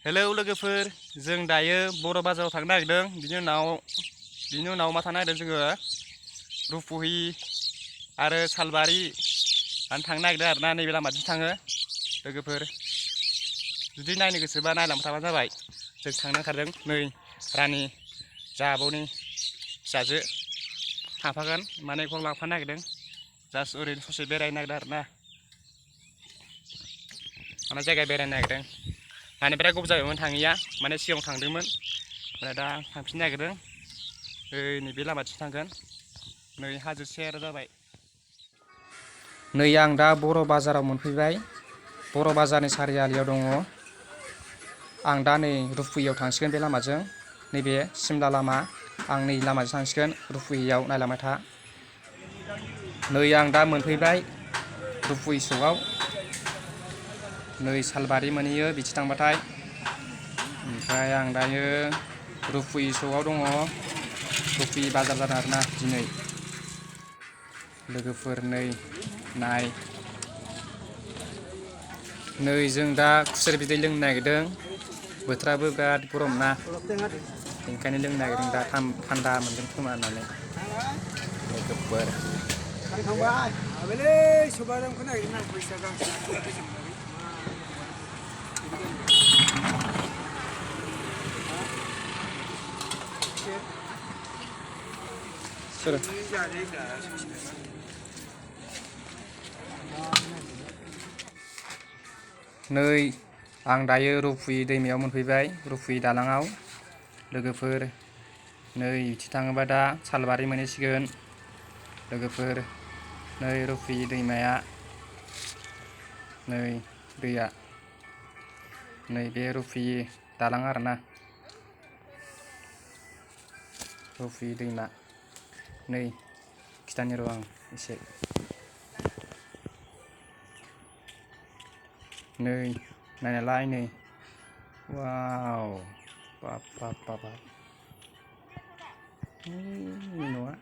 Hello लोगोफोर, जों दायो बर' बाजाराव थांनो नागिरदों। बिनि उनाव मा थांनो नागिरदों जोङो रुपहि आरो सालबारि थांनो नागिरदों आरोना। नैबे लामाथिं थाङो लोगोफोर। जुदि नायनो गोसोबा नायलांबाय थाबानो जाबाय। जों थांनो ओंखारदों। नै रानि जोंहा आब'नि फिसाजो थांफागोन, माने बेखौ लांफानो नागिरदों। जास्ट ओरैनो ससे बेरायनो नागिरदों आरोना। माने जायगा बेरायनो नागिरदों। माने बिराद गोबाव जाबायमोन थाङैया, माने सिगाङाव थांदोंमोन, ओमफ्राय दा थांफिननो नागिरदों। नैबे लामाथिं थांगोन। नै हाजो सेर जाबाय। नै आं दा बर' बाजाराव मोनफैबाय। बर' बाजारनि सारिआलियाव दङ। आं दा नै रुपहियाव थांसिगोन बे लामाजों। नैबे सिमला लामा, आं नै लामाजों थांसिगोन रुपहियाव। नायलांबाय था। नै आं दा मोनफैबाय रुपहि सकआव। नै सालबारि मोनहैयो बिथिं थांबाथाय। ओमफ्राय आं दायो रुपहि सकआव दङ। रुपहि बाजार जादों आरोना दिनै। लोगोफोर नै नाय। नै जों दा खुसेर बिदै लोंनो नागिरदों। बोथोराबो बिराद गरम ना, बेनिखायनो लोंनो नागिरदों दा थान्दा मोनगोन खोमा होननानै। लोगोफोर सोर नै आं दायो रुपहि दैमायाव मोनफैबाय, रुपहि दालाङाव। लोगोफोर नै बिथिं थाङोबा दा सालबारि मोनहैसिगोन। लोगोफोर नै रुपहि दैमाया, नै दैया, नै बे रुपहि दालां आरोना। रुपहि दैमा। नै खिथानि र' आं एसे। नै नायनायलाय नै, वाव, बाब बाब बाब। न'आ